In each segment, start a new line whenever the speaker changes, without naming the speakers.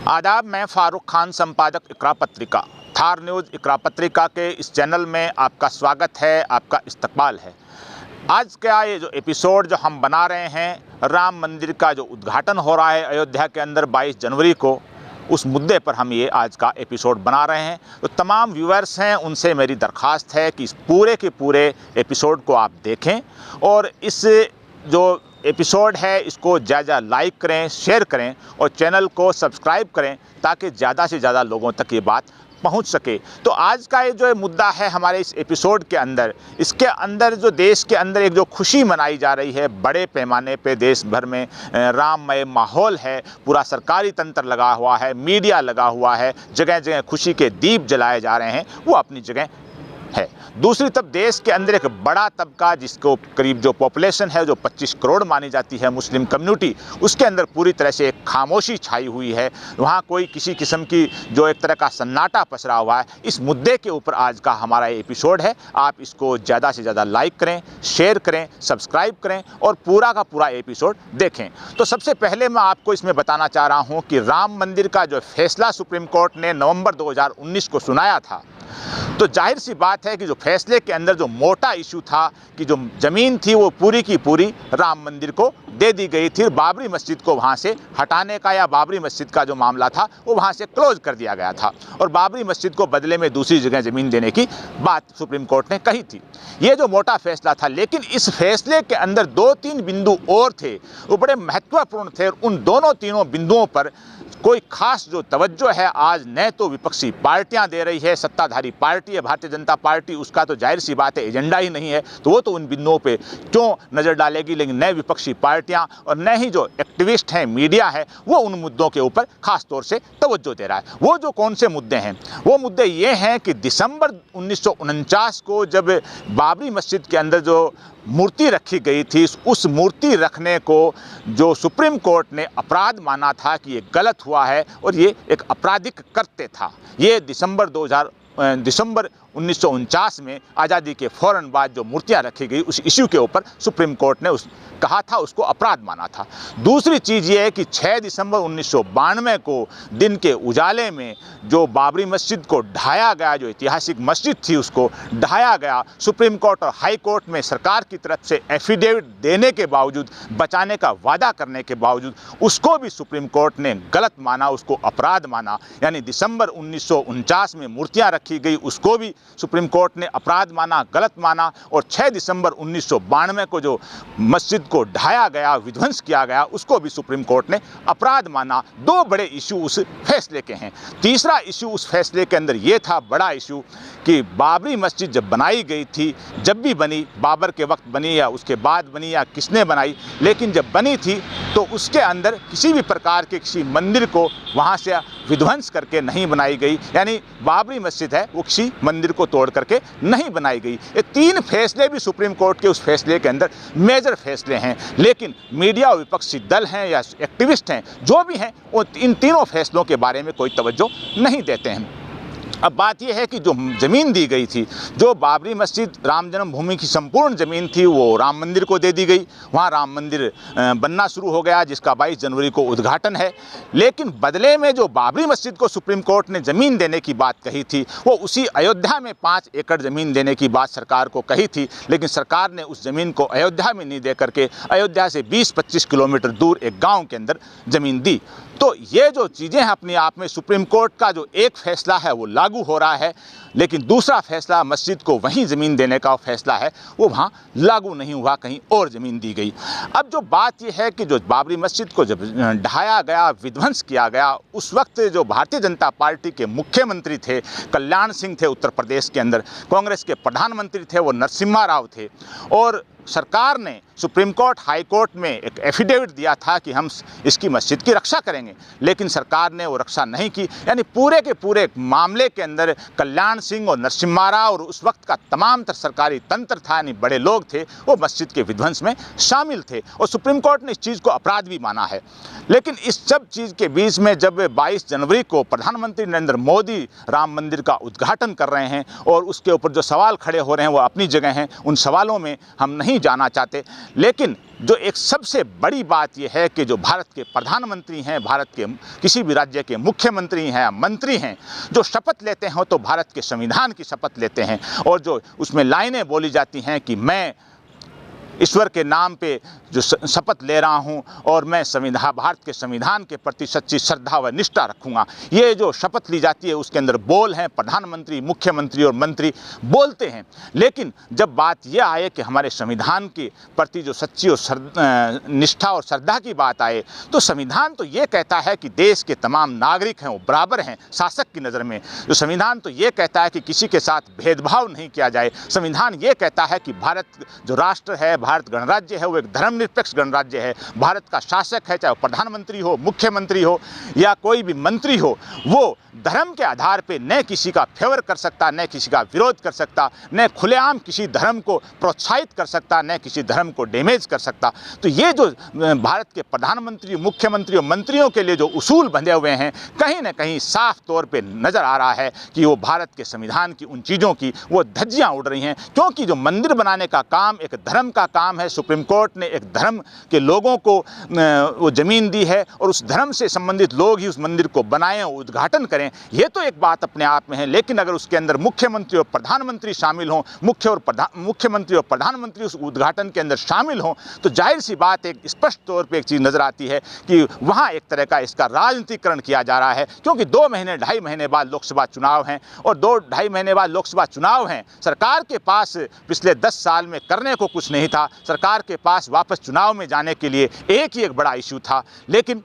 आदाब, मैं फारूक खान, संपादक इकरा पत्रिका। थार न्यूज़ इकरा पत्रिका के इस चैनल में आपका स्वागत है, आपका इस्तकबाल है। आज का ये जो एपिसोड जो हम बना रहे हैं, राम मंदिर का जो उद्घाटन हो रहा है अयोध्या के अंदर 22 जनवरी को, उस मुद्दे पर हम ये आज का एपिसोड बना रहे हैं। तो तमाम व्यूअर्स हैं, उनसे मेरी दरख्वास्त है कि इस पूरे के पूरे एपिसोड को आप देखें और इस जो एपिसोड है इसको ज़्यादा लाइक करें, शेयर करें और चैनल को सब्सक्राइब करें ताकि ज़्यादा से ज़्यादा लोगों तक ये बात पहुंच सके। तो आज का ये जो मुद्दा है हमारे इस एपिसोड के अंदर, इसके अंदर जो देश के अंदर एक जो खुशी मनाई जा रही है, बड़े पैमाने पे देश भर में राममय माहौल है, पूरा सरकारी तंत्र लगा हुआ है, मीडिया लगा हुआ है, जगह जगह खुशी के दीप जलाए जा रहे हैं, वो अपनी जगह है। दूसरी तरफ देश के अंदर एक बड़ा तबका, जिसको करीब जो पॉपुलेशन है जो 25 करोड़ मानी जाती है, मुस्लिम कम्युनिटी, उसके अंदर पूरी तरह से एक खामोशी छाई हुई है। वहाँ कोई किसी किस्म की जो एक तरह का सन्नाटा पसरा हुआ है। इस मुद्दे के ऊपर आज का हमारा एपिसोड है। आप इसको ज़्यादा से ज़्यादा लाइक करें, शेयर करें, सब्सक्राइब करें और पूरा का पूरा एपिसोड देखें। तो सबसे पहले मैं आपको इसमें बताना चाह रहा हूँ कि राम मंदिर का जो फैसला सुप्रीम कोर्ट ने नवंबर 2019 को सुनाया था, तो जाहिर सी बात है कि जो फैसले के अंदर जो मोटा इशू था कि जो ज़मीन थी वो पूरी की पूरी राम मंदिर को दे दी गई थी। बाबरी मस्जिद को वहाँ से हटाने का या बाबरी मस्जिद का जो मामला था वो वहाँ से क्लोज कर दिया गया था और बाबरी मस्जिद को बदले में दूसरी जगह ज़मीन देने की बात सुप्रीम कोर्ट ने कही थी। ये जो मोटा फैसला था, लेकिन इस फैसले के अंदर 2-3 बिंदु और थे, वो बड़े महत्वपूर्ण थे और उन तीनों बिंदुओं पर कोई खास जो तवज्जो है आज न तो विपक्षी पार्टियां दे रही है, सत्ताधारी पार्टी है भारतीय जनता पार्टी, उसका तो जाहिर सी बात है एजेंडा ही नहीं है, तो वो तो उन बिंदुओं पे क्यों नज़र डालेगी, लेकिन न विपक्षी पार्टियां और न ही जो एक्टिविस्ट हैं, मीडिया है, वो उन मुद्दों के ऊपर खास तौर से तवज्जो दे रहा है। वो जो कौन से मुद्दे हैं, वो मुद्दे ये हैं कि दिसंबर 1949 को जब बाबरी मस्जिद के अंदर जो मूर्ति रखी गई थी, उस मूर्ति रखने को जो सुप्रीम कोर्ट ने अपराध माना था कि ये गलत हुआ है और ये एक आपराधिक कृत्य था। ये दिसंबर 1949 में आज़ादी के फ़ौरन बाद जो मूर्तियां रखी गई, उस इश्यू के ऊपर सुप्रीम कोर्ट ने कहा था, उसको अपराध माना था। दूसरी चीज़ ये है कि 6 दिसंबर 1992 को दिन के उजाले में जो बाबरी मस्जिद को ढाया गया, जो ऐतिहासिक मस्जिद थी उसको ढाया गया, सुप्रीम कोर्ट और हाई कोर्ट में सरकार की तरफ से एफिडेविट देने के बावजूद, बचाने का वादा करने के बावजूद, उसको भी सुप्रीम कोर्ट ने गलत माना, उसको अपराध माना। यानी दिसंबर 1949 में मूर्तियाँ रखी गई, उसको भी सुप्रीम कोर्ट ने अपराध माना, गलत माना, और 6 दिसंबर 1992 को जो मस्जिद को ढाया गया, विध्वंस किया गया, उसको भी सुप्रीम कोर्ट ने अपराध माना। दो बड़े इशू उस फैसले के हैं। तीसरा इशू उस फैसले के अंदर ये था, बड़ा इशू, कि बाबरी मस्जिद जब बनाई गई थी, जब भी बनी, बाबर के वक्त बनी या उसके बाद बनी या किसने बनाई, लेकिन जब बनी थी तो उसके अंदर किसी भी प्रकार के किसी मंदिर को वहाँ से विध्वंस करके नहीं बनाई गई। यानी बाबरी मस्जिद है वो किसी मंदिर को तोड़ करके नहीं बनाई गई। ये 3 फैसले भी सुप्रीम कोर्ट के उस फैसले के अंदर मेजर फैसले हैं, लेकिन मीडिया और विपक्षी दल हैं या एक्टिविस्ट हैं, जो भी हैं, वो इन तीनों फैसलों के बारे में कोई तवज्जो नहीं देते हैं। अब बात यह है कि जो ज़मीन दी गई थी, जो बाबरी मस्जिद राम जन्मभूमि की संपूर्ण ज़मीन थी, वो राम मंदिर को दे दी गई। वहाँ राम मंदिर बनना शुरू हो गया, जिसका 22 जनवरी को उद्घाटन है। लेकिन बदले में जो बाबरी मस्जिद को सुप्रीम कोर्ट ने ज़मीन देने की बात कही थी, वो उसी अयोध्या में 5 एकड़ ज़मीन देने की बात सरकार को कही थी, लेकिन सरकार ने उस ज़मीन को अयोध्या में नहीं दे करके अयोध्या से 20-25 किलोमीटर दूर एक गाँव के अंदर ज़मीन दी। तो ये जो चीज़ें हैं अपने आप में, सुप्रीम कोर्ट का जो एक फैसला है वो लागू हो रहा है, लेकिन दूसरा फैसला मस्जिद को वहीं ज़मीन देने का फैसला है वो वहाँ लागू नहीं हुआ, कहीं और ज़मीन दी गई। अब जो बात ये है कि जो बाबरी मस्जिद को जब ढाया गया, विध्वंस किया गया, उस वक्त जो भारतीय जनता पार्टी के मुख्यमंत्री थे कल्याण सिंह थे, उत्तर प्रदेश के अंदर कांग्रेस के प्रधानमंत्री थे वो नरसिम्हा राव थे, और सरकार ने सुप्रीम कोर्ट, हाई कोर्ट में एक एफिडेविट दिया था कि हम इसकी मस्जिद की रक्षा करेंगे, लेकिन सरकार ने वो रक्षा नहीं की। यानी पूरे के पूरे मामले के अंदर कल्याण सिंह और नरसिम्हा राव और उस वक्त का तमाम सरकारी तंत्र था, यानी बड़े लोग थे, वो मस्जिद के विध्वंस में शामिल थे और सुप्रीम कोर्ट ने इस चीज़ को अपराध भी माना है। लेकिन इस सब चीज़ के बीच में जब 22 जनवरी को प्रधानमंत्री नरेंद्र मोदी राम मंदिर का उद्घाटन कर रहे हैं और उसके ऊपर जो सवाल खड़े हो रहे हैं वो अपनी जगह हैं, उन सवालों में हम नहीं नहीं जाना चाहते। लेकिन जो एक सबसे बड़ी बात यह है कि जो भारत के प्रधानमंत्री हैं, भारत के किसी भी राज्य के मुख्यमंत्री हैं, मंत्री हैं, जो शपथ लेते हैं तो भारत के संविधान की शपथ लेते हैं, और जो उसमें लाइनें बोली जाती हैं कि मैं ईश्वर के नाम पे जो शपथ ले रहा हूं और मैं भारत के संविधान के प्रति सच्ची श्रद्धा व निष्ठा रखूंगा, ये जो शपथ ली जाती है उसके अंदर बोल हैं, प्रधानमंत्री, मुख्यमंत्री और मंत्री बोलते हैं। लेकिन जब बात यह आए कि हमारे संविधान के प्रति जो सच्ची और निष्ठा और श्रद्धा की बात आए, तो संविधान तो ये कहता है कि देश के तमाम नागरिक हैं वो बराबर हैं शासक की नज़र में। जो संविधान तो ये कहता है कि किसी के साथ भेदभाव नहीं किया जाए। संविधान ये कहता है कि भारत जो राष्ट्र है, भारत गणराज्य है, वो एक धर्मनिरपेक्ष गणराज्य है। भारत का शासक है, चाहे वो प्रधानमंत्री हो, मुख्यमंत्री हो या कोई भी मंत्री हो, वो धर्म के आधार पे न किसी का फेवर कर सकता, न किसी का विरोध कर सकता, न खुलेआम किसी धर्म को प्रोत्साहित कर सकता, न किसी धर्म को डैमेज कर सकता। तो ये जो भारत के प्रधानमंत्री, मुख्यमंत्री और मंत्रियों के लिए जो उसूल बंधे हुए हैं, कहीं ना कहीं साफ तौर पे नज़र आ रहा है कि वो भारत के संविधान की उन चीज़ों की वो धज्जियाँ उड़ रही हैं। क्योंकि जो मंदिर बनाने का काम एक धर्म का काम है, सुप्रीम कोर्ट ने एक धर्म के लोगों को वो ज़मीन दी है और उस धर्म से संबंधित लोग ही उस मंदिर को बनाएं, उद्घाटन करें, ये तो एक बात अपने आप में है। लेकिन अगर उसके अंदर मुख्यमंत्री और प्रधानमंत्री शामिल हों, मुख्यमंत्री और प्रधानमंत्री उस उद्घाटन के अंदर शामिल हों, तो जाहिर सी बात एक स्पष्ट तौर पे एक चीज़ नज़र आती है कि वहाँ एक तरह का इसका राजनीतिकरण किया जा रहा है। क्योंकि 2 महीने 2.5 महीने बाद लोकसभा चुनाव हैं और 2-2.5 महीने बाद लोकसभा चुनाव हैं। सरकार के पास पिछले 10 साल में करने को कुछ नहीं था। सरकार के पास वापस चुनाव में जाने के लिए एक ही एक बड़ा इशू था। लेकिन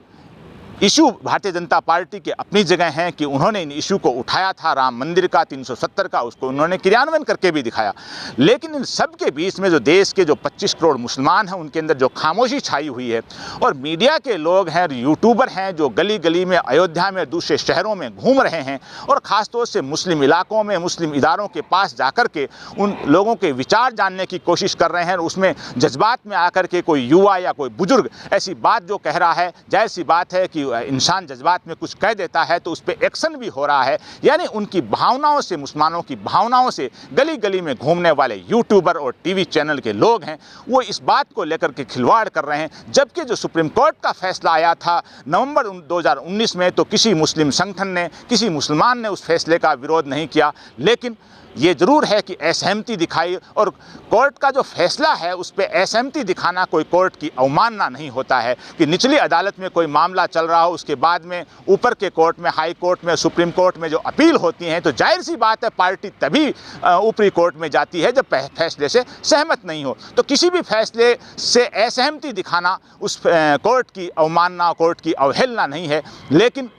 इशू भारतीय जनता पार्टी के अपनी जगह हैं कि उन्होंने इन इशू को उठाया था, राम मंदिर का, 370 का, उसको उन्होंने क्रियान्वयन करके भी दिखाया। लेकिन इन सब के बीच में जो देश के जो 25 करोड़ मुसलमान हैं, उनके अंदर जो खामोशी छाई हुई है, और मीडिया के लोग हैं, यूट्यूबर हैं जो गली गली में, अयोध्या में, दूसरे शहरों में घूम रहे हैं और ख़ासतौर से मुस्लिम इलाकों में, मुस्लिम इदारों के पास जाकर के उन लोगों के विचार जानने की कोशिश कर रहे हैं। उसमें जज्बात में आकर के कोई युवा या कोई बुजुर्ग ऐसी बात जो कह रहा है, जाहिर सी बात है कि इंसान जज्बात में कुछ कह देता है तो उस पर एक्शन भी हो रहा है। यानी उनकी भावनाओं से, मुसलमानों की भावनाओं से गली गली में घूमने वाले यूट्यूबर और टीवी चैनल के लोग हैं, वो इस बात को लेकर के खिलवाड़ कर रहे हैं। जबकि जो सुप्रीम कोर्ट का फैसला आया था नवंबर 2019 में, तो किसी मुस्लिम संगठन ने, किसी मुसलमान ने उस फैसले का विरोध नहीं किया। लेकिन ये ज़रूर है कि असहमति दिखाई, और कोर्ट का जो फैसला है उस पर असहमति दिखाना कोई कोर्ट की अवमानना नहीं होता है। कि निचली अदालत में कोई मामला चल रहा हो, उसके बाद में ऊपर के कोर्ट में, हाई कोर्ट में, सुप्रीम कोर्ट में जो अपील होती हैं, तो जाहिर सी बात है पार्टी तभी ऊपरी कोर्ट में जाती है जब फैसले से सहमत नहीं हो। तो किसी भी फैसले से असहमति दिखाना उस कोर्ट की अवमानना, कोर्ट की अवहेलना नहीं है। लेकिन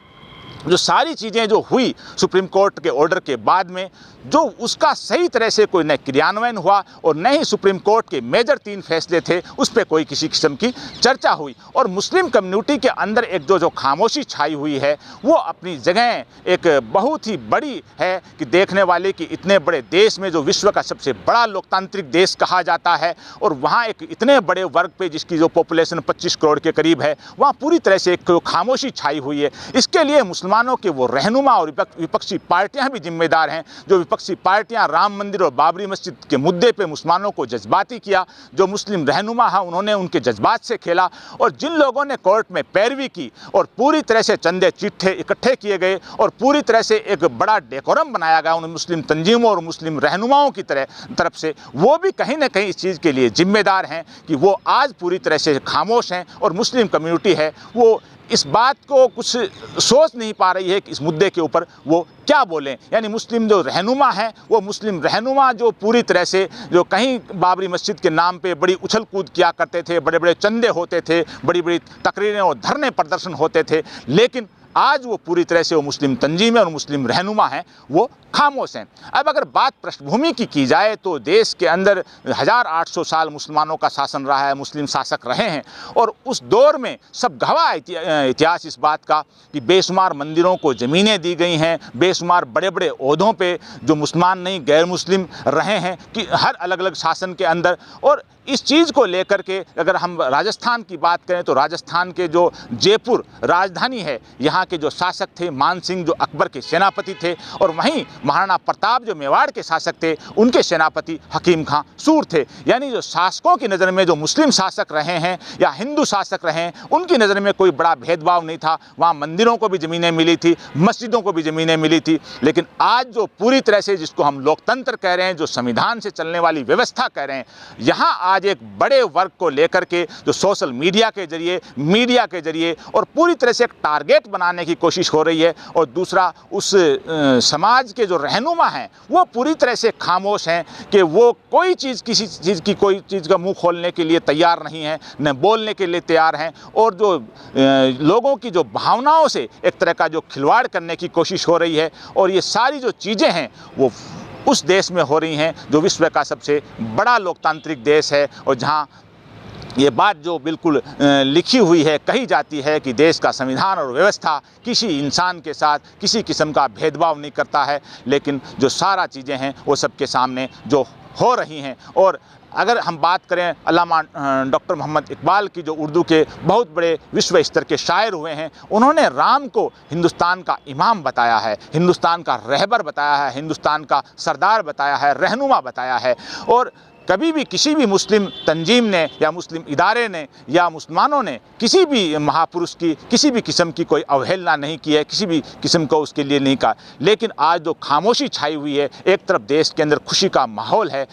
जो सारी चीज़ें जो हुई सुप्रीम कोर्ट के ऑर्डर के बाद में, जो उसका सही तरह से कोई न क्रियान्वयन हुआ और न ही सुप्रीम कोर्ट के मेजर 3 फैसले थे उस पर कोई किसी किस्म की चर्चा हुई। और मुस्लिम कम्युनिटी के अंदर एक जो खामोशी छाई हुई है, वो अपनी जगह एक बहुत ही बड़ी है कि देखने वाले कि इतने बड़े देश में, जो विश्व का सबसे बड़ा लोकतांत्रिक देश कहा जाता है, और वहाँ एक इतने बड़े वर्ग पे जिसकी जो पॉपुलेशन 25 करोड़ के करीब है, वहाँ पूरी तरह से एक खामोशी छाई हुई है। इसके लिए मुसलमानों के वो रहनुमा और विपक्षी पार्टियाँ भी जिम्मेदार हैं। जो विपक्षी पार्टियां राम मंदिर और बाबरी मस्जिद के मुद्दे पे मुसलमानों को जज्बाती किया, जो मुस्लिम रहनुमा हैं उन्होंने उनके जज्बात से खेला, और जिन लोगों ने कोर्ट में पैरवी की और पूरी तरह से चंदे चिट्ठे इकट्ठे किए गए और पूरी तरह से एक बड़ा डेकोरम बनाया गया उन मुस्लिम तंजीमों और मुस्लिम रहनुमाओं की तरफ से, वो भी कहीं ना कहीं इस चीज़ के लिए जिम्मेदार हैं कि वो आज पूरी तरह से खामोश हैं। और मुस्लिम कम्युनिटी है वो इस बात को कुछ सोच नहीं पा रही है कि इस मुद्दे के ऊपर वो क्या बोलें। यानी मुस्लिम जो रहनुमा हैं, वो मुस्लिम रहनुमा जो पूरी तरह से, जो कहीं बाबरी मस्जिद के नाम पे बड़ी उछल कूद किया करते थे, बड़े बड़े चंदे होते थे, बड़ी बड़ी तकरीरें और धरने प्रदर्शन होते थे, लेकिन आज वो पूरी तरह से वो मुस्लिम तंजीमें और मुस्लिम रहनुमा हैं वो खामोश हैं। अब अगर बात पृष्ठभूमि की जाए तो देश के अंदर 1800 साल मुसलमानों का शासन रहा है, मुस्लिम शासक रहे हैं, और उस दौर में सब गवाह इतिहास इस बात का कि बेशुमार मंदिरों को ज़मीनें दी गई हैं, बेशुमार बड़े बड़े ओहदों पे जो मुसलमान नहीं गैर मुस्लिम रहे हैं कि हर अलग अलग शासन के अंदर। और इस चीज़ को लेकर के अगर हम राजस्थान की बात करें तो राजस्थान के जो जयपुर राजधानी है, यहाँ के जो शासक थे मान सिंह जो अकबर के सेनापति थे, और वहीं महाराणा प्रताप जो मेवाड़ के शासक थे उनके सेनापति हकीम खां सूर थे। यानी जो शासकों की नज़र में जो मुस्लिम शासक रहे हैं या हिंदू शासक रहे हैं उनकी नज़र में कोई बड़ा भेदभाव नहीं था। वहाँ मंदिरों को भी ज़मीनें मिली थी, मस्जिदों को भी ज़मीनें मिली थी। लेकिन आज जो पूरी तरह से जिसको हम लोकतंत्र कह रहे हैं, जो संविधान से चलने वाली व्यवस्था कह रहे हैं, यहाँ आज एक बड़े वर्ग को लेकर के जो सोशल मीडिया के जरिए, मीडिया के जरिए और पूरी तरह से एक टारगेट बनाने की कोशिश हो रही है। और दूसरा उस समाज के जो रहनुमा हैं वो पूरी तरह से खामोश हैं कि वो कोई चीज़, किसी चीज़ की कोई चीज़ का मुंह खोलने के लिए तैयार नहीं है, न बोलने के लिए तैयार हैं। और जो लोगों की जो भावनाओं से एक तरह का जो खिलवाड़ करने की कोशिश हो रही है, और ये सारी जो चीज़ें हैं वो उस देश में हो रही हैं जो विश्व का सबसे बड़ा लोकतांत्रिक देश है, और जहाँ ये बात जो बिल्कुल लिखी हुई है, कही जाती है कि देश का संविधान और व्यवस्था किसी इंसान के साथ किसी किस्म का भेदभाव नहीं करता है। लेकिन जो सारा चीज़ें हैं वो सबके सामने जो हो रही हैं। और अगर हम बात करें अल्लामा डॉक्टर मोहम्मद इकबाल की, जो उर्दू के बहुत बड़े विश्व स्तर के शायर हुए हैं, उन्होंने राम को हिंदुस्तान का इमाम बताया है, हिंदुस्तान का रहबर बताया है, हिंदुस्तान का सरदार बताया है, रहनुमा बताया है। और कभी भी किसी भी मुस्लिम तंजीम ने या मुस्लिम इदारे ने या मुसलमानों ने किसी भी महापुरुष की किसी भी किस्म की कोई अवहेलना नहीं की है, किसी भी किस्म को उसके लिए नहीं कहा। लेकिन आज जो खामोशी छाई हुई है, एक तरफ देश के अंदर खुशी का माहौल है,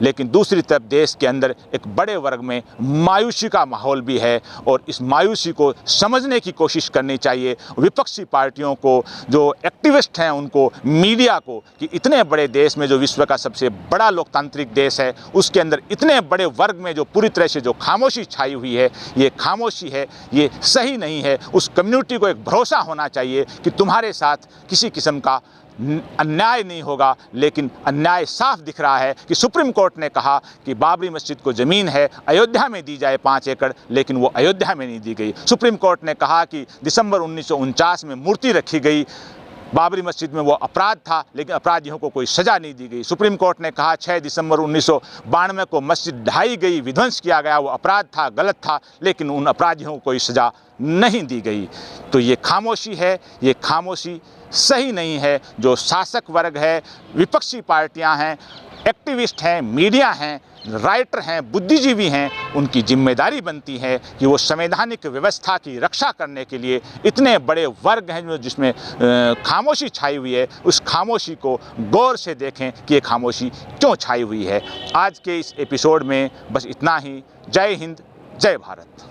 लेकिन दूसरी तरफ देश के अंदर एक बड़े वर्ग में मायूसी का माहौल भी है। और इस मायूसी को समझने की कोशिश करनी चाहिए विपक्षी पार्टियों को, जो एक्टिविस्ट हैं उनको, मीडिया को, कि इतने बड़े देश में जो विश्व का सबसे बड़ा लोकतांत्रिक देश है उसके अंदर इतने बड़े वर्ग में जो पूरी तरह से जो खामोशी छाई हुई है, ये खामोशी है, ये सही नहीं है। उस कम्युनिटी को एक भरोसा होना चाहिए कि तुम्हारे साथ किसी किस्म का अन्याय नहीं होगा। लेकिन अन्याय साफ दिख रहा है कि सुप्रीम कोर्ट ने कहा कि बाबरी मस्जिद को ज़मीन है अयोध्या में दी जाए 5 एकड़, लेकिन वो अयोध्या में नहीं दी गई। सुप्रीम कोर्ट ने कहा कि दिसंबर 1949 में मूर्ति रखी गई बाबरी मस्जिद में, वो अपराध था, लेकिन अपराधियों को कोई सज़ा नहीं दी गई। सुप्रीम कोर्ट ने कहा 6 दिसंबर 1992 को मस्जिद ढाई गई, विध्वंस किया गया, वो अपराध था, गलत था, लेकिन उन अपराधियों को कोई सज़ा नहीं दी गई। तो ये खामोशी है, ये खामोशी सही नहीं है। जो शासक वर्ग है, विपक्षी पार्टियां हैं, एक्टिविस्ट हैं, मीडिया हैं, राइटर हैं, बुद्धिजीवी हैं, उनकी जिम्मेदारी बनती है कि वो संवैधानिक व्यवस्था की रक्षा करने के लिए, इतने बड़े वर्ग हैं जिसमें खामोशी छाई हुई है, उस खामोशी को गौर से देखें कि ये खामोशी क्यों छाई हुई है। आज के इस एपिसोड में बस इतना ही। जय हिंद, जय भारत।